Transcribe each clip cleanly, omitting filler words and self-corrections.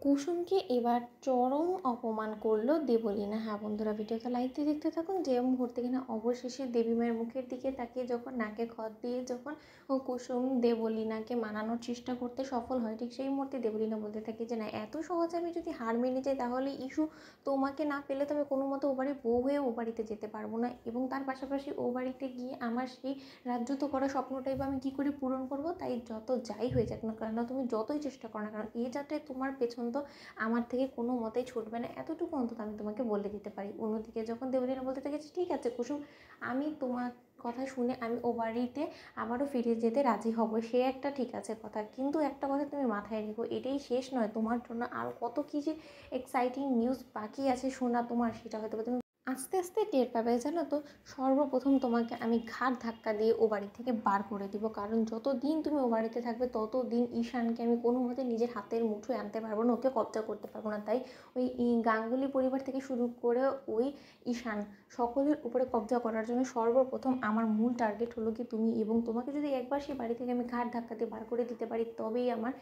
কুসুমকে এবার চরম অপমান করলো দেবলীনা। হ্যাঁ বন্ধুরা, ভিডিওটা লাইক দিয়ে দেখতে থাকুন। যে মুহূর্তে কিনা অবশেষে দেবী মায়ের মুখের দিকে তাকিয়ে যখন নাকে খত দিয়ে যখন কুসুম দেবলীনাকে মানানোর চেষ্টা করতে সফল হয়, ঠিক সেই মুহূর্তে দেবলীনা বলতে থাকে যে না, এত সহজে আমি যদি হার মেনে যাই তাহলে ইস্যু তোমাকে না পেলে তো আমি কোনো মতো ও বাড়ির বউ হয়ে ও বাড়িতে যেতে পারবো না, এবং তার পাশাপাশি ও বাড়িতে গিয়ে আমার সেই রাজ্যত্ব করা স্বপ্নটাই বা আমি কী করে পূরণ করব। তাই যত যাই হয়ে যাক না কেন, তুমি যতই চেষ্টা করো না কেন, এই যাত্রায় তোমার পেছন তো আমার থেকে কোনো মতেই ছুটবে না, এতটুকু অন্তত আমি তোমাকে বলে দিতে পারি। অন্যদিকে যখন দেবলীনা বলতে থাকে ঠিক আছে কুসুম, আমি তোমার কথা শুনে আমি ও বাড়িতে আবারও ফিরে যেতে রাজি হব, সে একটা ঠিক আছে কথা, কিন্তু একটা কথা তুমি মাথায় রেখো, এটাই শেষ নয়, তোমার জন্য আরও কত কী যে এক্সাইটিং নিউজ বাকি আছে শোনা তোমার, সেটা হয়তো তুমি আস্তে আস্তে টের পাবে। জানো তো, সর্বপ্রথম তোমাকে আমি ঘাড় ধাক্কা দিয়ে ও বাড়ি থেকে বার করে দিব, কারণ যত দিন তুমি ও বাড়িতে থাকবে তত দিন ঈশানকে আমি কোনো মতে নিজের হাতের মুঠোয় আনতে পারবো না, ওকে কবজা করতে পারবো না। তাই ওই গাঙ্গুলি পরিবার থেকে শুরু করে ওই ঈশান সকলের উপরে কবজা করার জন্য সর্বপ্রথম আমার মূল টার্গেট হলো কি তুমি, এবং তোমাকে যদি একবার সেই বাড়ি থেকে আমি ঘাড় ধাক্কা দিয়ে বার করে দিতে পারি তবেই আমার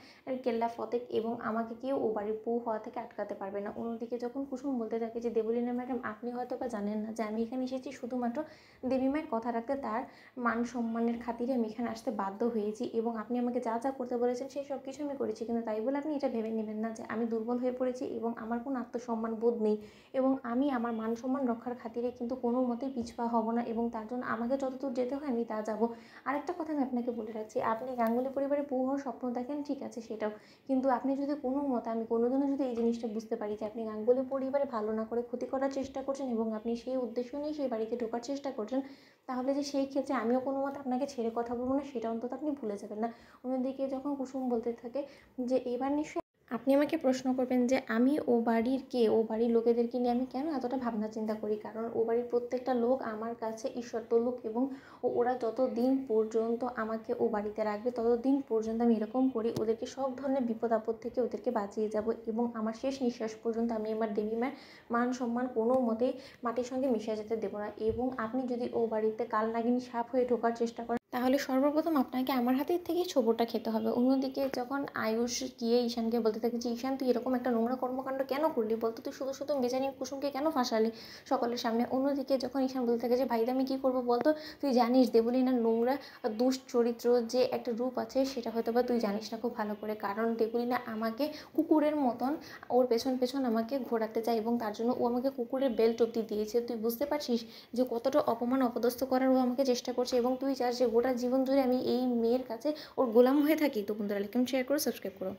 কেল্লা ফতেক, এবং আমাকে কেউ ও বাড়ির বউ হওয়া থেকে আটকাতে পারবে না। অন্যদিকে যখন কুসুম বলতে থাকে যে দেবলীনা ম্যাডাম, আপনি হয়তো বা জানেন না যে আমি এখানে এসেছি শুধুমাত্র দেবী মায়ের কথা রাখতে, তার মান সম্মানের খাতিরে আমি এখানে আসতে বাধ্য হয়েছি, এবং আপনি আমাকে যা যা করতে বলেছেন সেই সব কিছু আমি করেছি, কিন্তু তাই বলে আপনি এটা ভেবে নেবেন না যে আমি দুর্বল হয়ে পড়েছি এবং আমার কোনো আত্মসম্মান বোধ নেই, এবং আমি আমার মান সম্মান রক্ষার খাতিরে কিন্তু কোনো মতেই পিছপা হব না, এবং তার জন্য আমাকে যতদূর যেতে হয় আমি তা যাব। আরেকটা কথা আমি আপনাকে বলে রাখছি, আপনি গাঙ্গুলি পরিবারে বউ হওয়ার স্বপ্ন দেখেন, ঠিক আছে সেটাও, কিন্তু আপনি যদি কোনো মতে, আমি কোনোদিনও যদি এই জিনিসটা বুঝতে পারি যে আপনি গাঙ্গুলি পরিবারে ভালো না করে ক্ষতি করার চেষ্টা করছেন এবং আপনি সেই উদ্দেশ্য নিয়ে সেই বাড়িতে ঢোকার চেষ্টা করছেন, তাহলে যে সেই ক্ষেত্রে আমিও কোনো মতে আপনাকে ছেড়ে কথা বলবো না, সেটা অন্তত আপনি ভুলে যাবেন না। অন্যদিকে যখন কুসুম বলতে থাকে যে এবার নিশ্চয়ই আপনি আমাকে প্রশ্ন করবেন যে আমি ও বাড়ির কে, ও বাড়ির লোকেদেরকে নিয়ে আমি কেন এতটা ভাবনা চিন্তা করি, কারণ ও বাড়ির প্রত্যেকটা লোক আমার কাছে ঈশ্বর তুল্য, এবং ওরা যত দিন পর্যন্ত আমাকে ও বাড়িতে রাখবে তত দিন পর্যন্ত আমি এরকম করি, ওদেরকে সব ধরনের বিপদ আপদ থেকে ওদেরকে বাঁচিয়ে যাব, এবং আমার শেষ নিঃশ্বাস পর্যন্ত আমি আমার দেবী মায়ের মান সম্মান কোনো মতেই মাটির সঙ্গে মিশে যেতে দেবো না। এবং আপনি যদি ও বাড়িতে কালনাগিনী সাপ হয়ে ঢোকার চেষ্টা করেন তাহলে সর্বপ্রথম আপনাকে আমার হাতের থেকেই ছোবরটা খেতে হবে। অন্যদিকে যখন আয়ুষ গিয়ে ঈশানকে বলতে থাকে যে ঈশান, তুই এরকম একটা নোংরা কর্মকাণ্ড কেন করলি বলতো, তুই শুধু শুধু বেজানি কুসুমকে কেন ফাঁসালি সকলের সামনে। অন্যদিকে যখন ঈশান বলতে থাকে যে ভাইদা আমি কী করবো বলতো, তুই জানিস দেবলীনার নোংরা দুশ্চরিত্র যে একটা রূপ আছে সেটা হয়তো বা তুই জানিস না খুব ভালো করে, কারণ দেবলীনা আমাকে কুকুরের মতন ওর পেছন পেছন আমাকে ঘোরাতে চায়, এবং তার জন্য ও আমাকে কুকুরের বেল্ট অবধি দিয়েছে। তুই বুঝতে পারছিস যে কতটা অপমান অপদস্থ করার ও আমাকে চেষ্টা করছে, এবং তুই চাস যে গোটা জীবন জুড়ে আমি এই মেয়ের কাছে ওর গোলাম হয়ে থাকি। তো বন্ধুরা, লাইক কমেন্ট শেয়ার করো, সাবস্ক্রাইব করো।